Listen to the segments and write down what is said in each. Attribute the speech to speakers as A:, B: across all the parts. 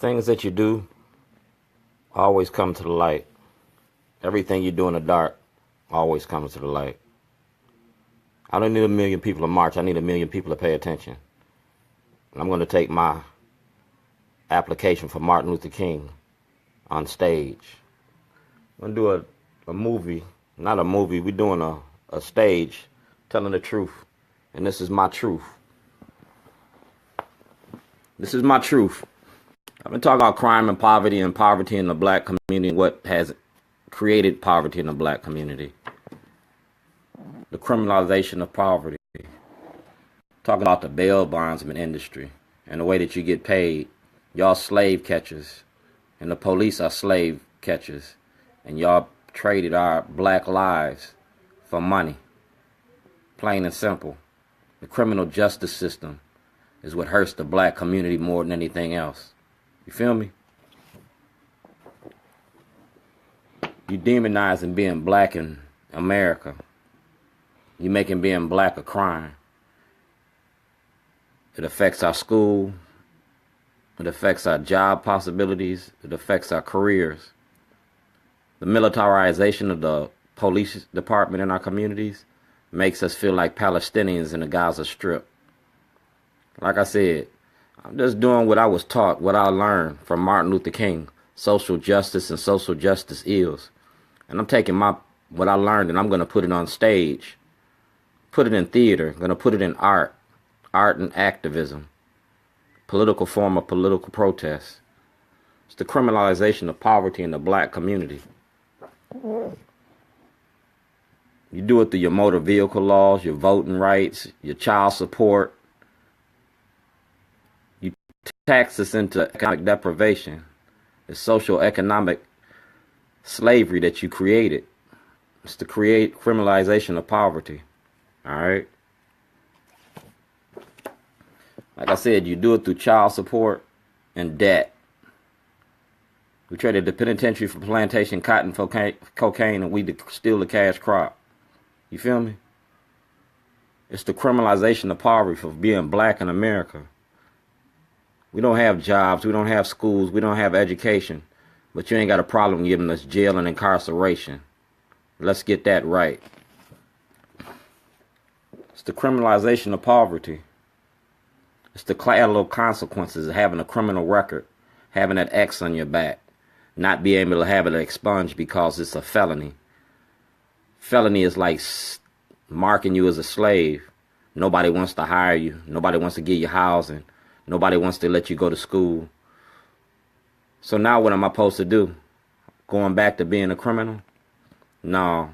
A: Things that you do always come to the light. Everything you do in the dark always comes to the light. I don't need 1 million people to march. I need 1 million people to pay attention. And I'm going to take my application for Martin Luther King on stage. I'm going to do a movie, not a movie, we're doing a stage telling the truth. And this is my truth. This is my truth. I've been talking about crime and poverty in the black community, what has created poverty in the black community. The criminalization of poverty. Talking about the bail bondsman industry and the way that you get paid. Y'all slave catchers and the police are slave catchers. And y'all traded our black lives for money. Plain and simple. The criminal justice system is what hurts the black community more than anything else. You feel me? You demonizing being black in America. You making being black a crime. It affects our school. It affects our job possibilities. It affects our careers. The militarization of the police department in our communities makes us feel like Palestinians in the Gaza Strip. Like I said, I'm just doing what I was taught, what I learned from Martin Luther King, social justice and social justice ills. And I'm taking what I learned and I'm going to put it on stage, put it in theater, going to put it in art and activism, political form of political protest. It's the criminalization of poverty in the black community. You do it through your motor vehicle laws, your voting rights, your child support. You tax us into economic deprivation. The social economic slavery that you created. It's to create criminalization of poverty. All right? Like I said, you do it through child support and debt. We traded the penitentiary for plantation cotton, cocaine, and we steal the cash crop. You feel me? It's the criminalization of poverty for being black in America. We don't have jobs, we don't have schools, we don't have education, but you ain't got a problem giving us jail and incarceration. Let's get that right. It's the criminalization of poverty. It's the collateral consequences of having a criminal record, having that X on your back, not being able to have it expunged because it's a felony. Felony is like marking you as a slave. Nobody wants to hire you. Nobody wants to give you housing. Nobody wants to let you go to school. So now what am I supposed to do? Going back to being a criminal? No.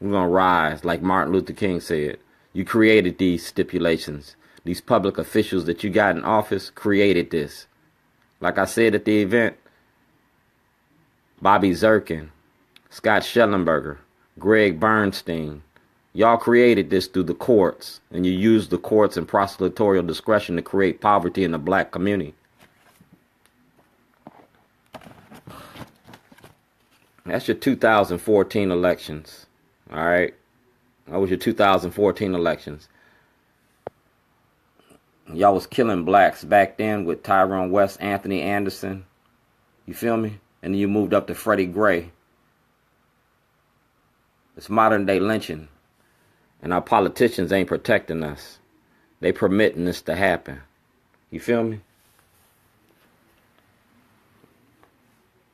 A: We're going to rise, like Martin Luther King said. You created these stipulations. These public officials that you got in office created this. Like I said at the event, Bobby Zirkin, Scott Schellenberger, Greg Bernstein, y'all created this through the courts, and you used the courts and prosecutorial discretion to create poverty in the black community. That's your 2014 elections, all right? That was your 2014 elections. Y'all was killing blacks back then with Tyrone West, Anthony Anderson. You feel me? And then you moved up to Freddie Gray. It's modern day lynching. And our politicians ain't protecting us. They permitting this to happen. You feel me?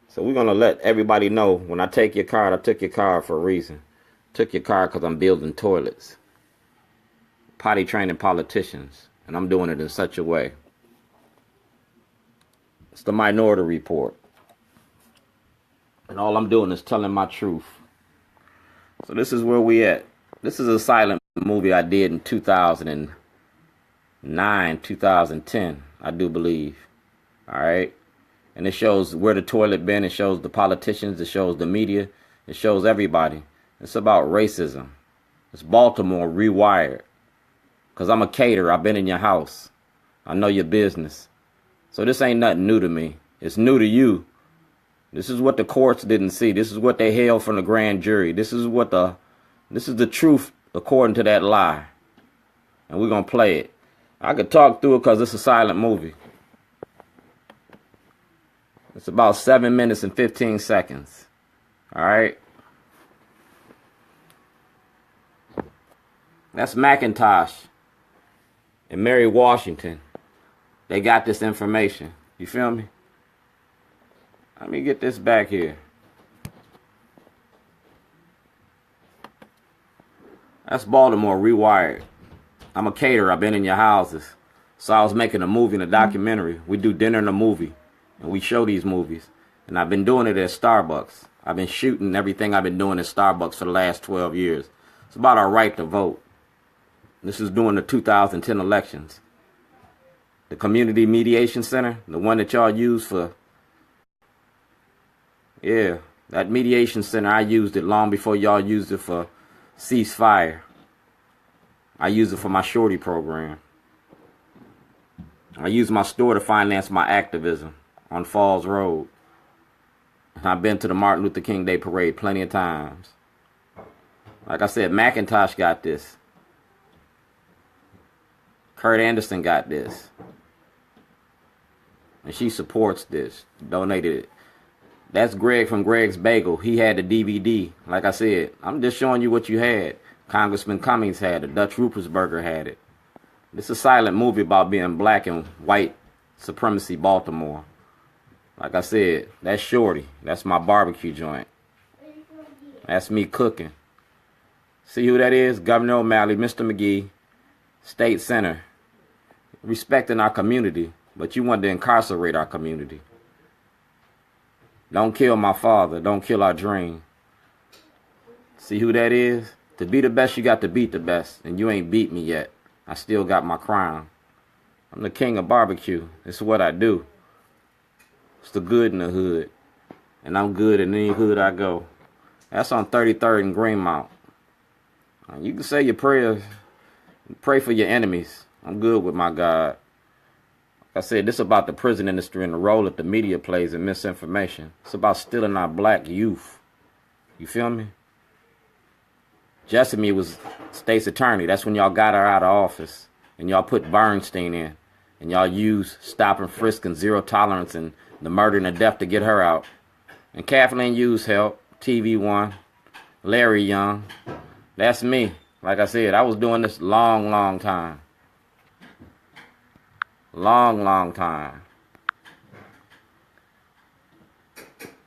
A: So we're going to let everybody know, when I take your card, I took your card for a reason. Took your card because I'm building toilets. Potty training politicians. And I'm doing it in such a way. It's the Minority Report. And all I'm doing is telling my truth. So this is where we at. This is a silent movie I did in 2009, 2010, I do believe. All right? And it shows where the toilet been. It shows the politicians. It shows the media. It shows everybody. It's about racism. It's Baltimore rewired. Because I'm a caterer. I've been in your house. I know your business. So this ain't nothing new to me. It's new to you. This is what the courts didn't see. This is what they held from the grand jury. This is the truth according to that lie. And we're going to play it. I could talk through it because it's a silent movie. It's about 7 minutes and 15 seconds. All right. That's Macintosh and Mary Washington. They got this information. You feel me? Let me get this back here. That's Baltimore Rewired. I'm a caterer. I've been in your houses. So I was making a movie and a documentary. We do dinner and a movie. And we show these movies. And I've been doing it at Starbucks. I've been shooting everything I've been doing at Starbucks for the last 12 years. It's about our right to vote. This is during the 2010 elections. The Community Mediation Center, the one that y'all use for... Yeah, that mediation center, I used it long before y'all used it for ceasefire. I used it for my shorty program. I used my store to finance my activism on Falls Road. I've been to the Martin Luther King Day Parade plenty of times. Like I said, Macintosh got this. Kurt Anderson got this. And she supports this. Donated it. That's Greg from Greg's Bagel. He had the DVD. Like I said, I'm just showing you what you had. Congressman Cummings had it. Dutch Rupersberger had it. This is a silent movie about being black and white supremacy Baltimore. Like I said, that's Shorty. That's my barbecue joint. That's me cooking. See who that is? Governor O'Malley, Mr. McGee, State Senator. Respecting our community, but you want to incarcerate our community. Don't kill my father. Don't kill our dream. See who that is? To be the best, you got to beat the best. And you ain't beat me yet. I still got my crown. I'm the king of barbecue. It's what I do. It's the good in the hood. And I'm good in any hood I go. That's on 33rd and Greenmount. You can say your prayers. Pray for your enemies. I'm good with my God. Like I said, this is about the prison industry and the role that the media plays in misinformation. It's about stealing our black youth. You feel me? Jessamy was state's attorney. That's when y'all got her out of office. And y'all put Bernstein in. And y'all used stop and frisk and zero tolerance and the murder and the death to get her out. And Kathleen used help. TV1. Larry Young. That's me. Like I said, I was doing this long time. Long time.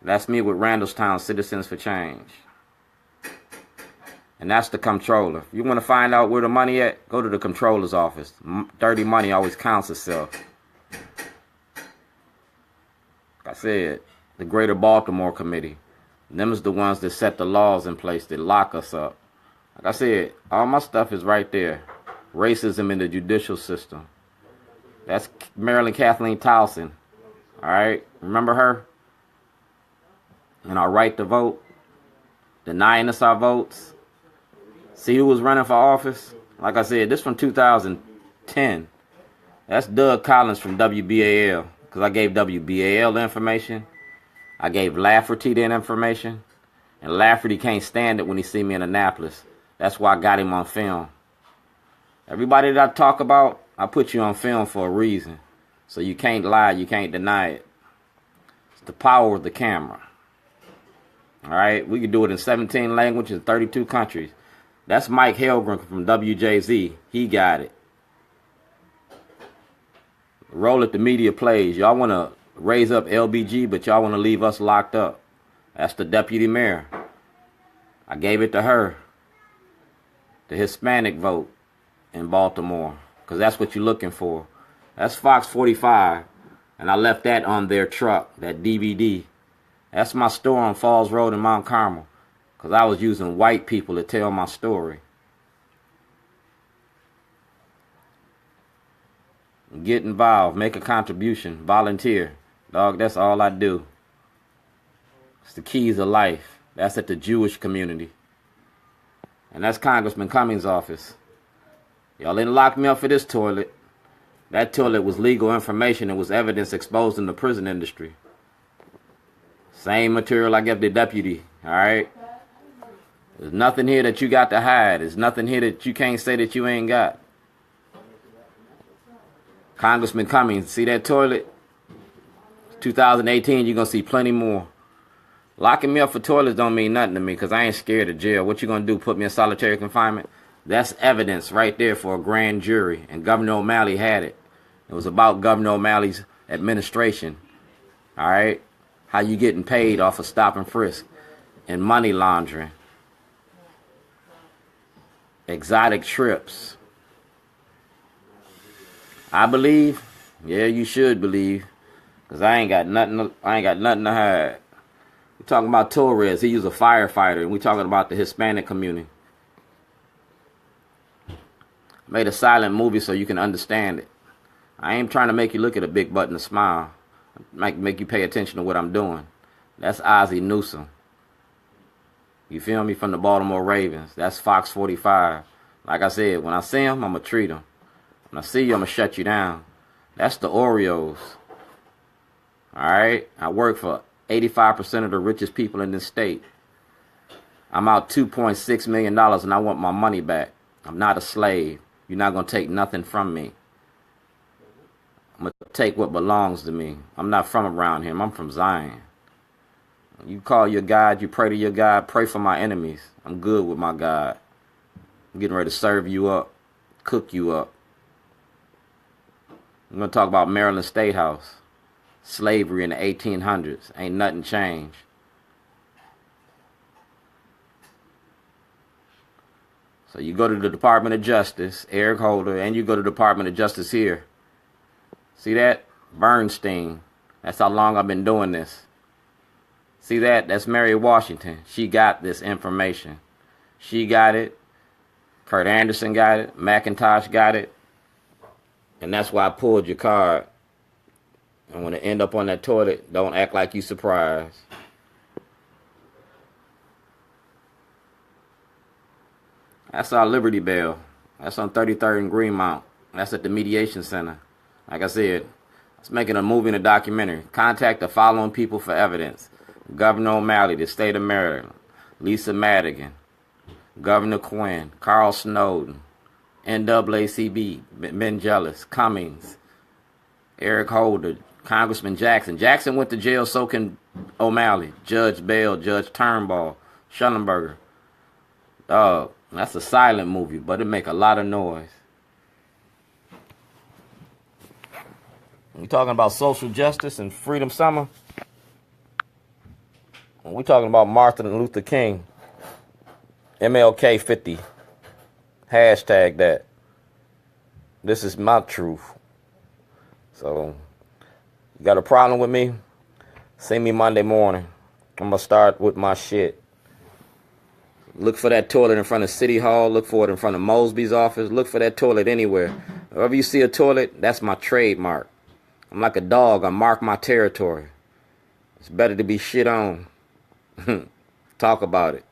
A: That's me with Randallstown Citizens for Change. And that's the comptroller. If you want to find out where the money at, go to the comptroller's office. Dirty money always counts itself. Like I said, the Greater Baltimore Committee. Them is the ones that set the laws in place that lock us up. Like I said, all my stuff is right there. Racism in the judicial system. That's Marilyn Kathleen Towson. All right? Remember her? And our right to vote. Denying us our votes. See who was running for office? Like I said, this from 2010. That's Doug Collins from WBAL. Because I gave WBAL the information. I gave Lafferty the information. And Lafferty can't stand it when he see me in Annapolis. That's why I got him on film. Everybody that I talk about, I put you on film for a reason. So you can't lie, you can't deny it. It's the power of the camera. Alright, we can do it in 17 languages, 32 countries. That's Mike Helgren from WJZ. He got it. The role that the media plays. Y'all want to raise up LBG, but y'all want to leave us locked up. That's the deputy mayor. I gave it to her. The Hispanic vote in Baltimore. Because that's what you're looking for. That's Fox 45. And I left that on their truck, that DVD. That's my store on Falls Road in Mount Carmel. Because I was using white people to tell my story. Get involved. Make a contribution. Volunteer. Dog, that's all I do. It's the keys of life. That's at the Jewish community. And that's Congressman Cummings' office. Y'all didn't lock me up for this toilet. That toilet was legal information. It was evidence exposed in the prison industry. Same material I gave the deputy. Alright? There's nothing here that you got to hide. There's nothing here that you can't say that you ain't got. Congressman Cummings, see that toilet? 2018, you're going to see plenty more. Locking me up for toilets don't mean nothing to me because I ain't scared of jail. What you going to do, put me in solitary confinement? That's evidence right there for a grand jury, and Governor O'Malley had it. It was about Governor O'Malley's administration, all right? How you getting paid off of stop and frisk and money laundering, exotic trips. I believe, yeah, you should believe, because I ain't got nothing to hide. We're talking about Torres. He was a firefighter, and we're talking about the Hispanic community. Made a silent movie so you can understand it. I ain't trying to make you look at a big button and smile. Make you pay attention to what I'm doing. That's Ozzie Newsome. You feel me? From the Baltimore Ravens. That's Fox 45. Like I said, when I see him, I'm going to treat him. When I see you, I'm going to shut you down. That's the Oreos. Alright? I work for 85% of the richest people in this state. I'm out $2.6 million and I want my money back. I'm not a slave. You're not going to take nothing from me. I'm going to take what belongs to me. I'm not from around here. I'm from Zion. You call your God, you pray to your God, pray for my enemies. I'm good with my God. I'm getting ready to serve you up, cook you up. I'm going to talk about Maryland State House. Slavery in the 1800s. Ain't nothing changed. So you go to the Department of Justice, Eric Holder, and you go to the Department of Justice here. See that? Bernstein. That's how long I've been doing this. See that? That's Mary Washington. She got this information. She got it. Kurt Anderson got it. McIntosh got it. And that's why I pulled your card. And when it end up on that toilet, don't act like you surprised. That's our Liberty Bell. That's on 33rd and Greenmount. That's at the Mediation Center. Like I said, it's making a movie and a documentary. Contact the following people for evidence. Governor O'Malley, the state of Maryland. Lisa Madigan. Governor Quinn. Carl Snowden. NAACP. Ben Jealous. Cummings. Eric Holder. Congressman Jackson. Jackson went to jail, so can O'Malley. Judge Bell. Judge Turnbull. Schellenberger. That's a silent movie, but it make a lot of noise. We talking about social justice and freedom summer. We talking about Martin Luther King. MLK 50. Hashtag that. This is my truth. So, you got a problem with me? See me Monday morning. I'm going to start with my shit. Look for that toilet in front of City Hall. Look for it in front of Mosby's office. Look for that toilet anywhere. Wherever you see a toilet, that's my trademark. I'm like a dog. I mark my territory. It's better to be shit on. Talk about it.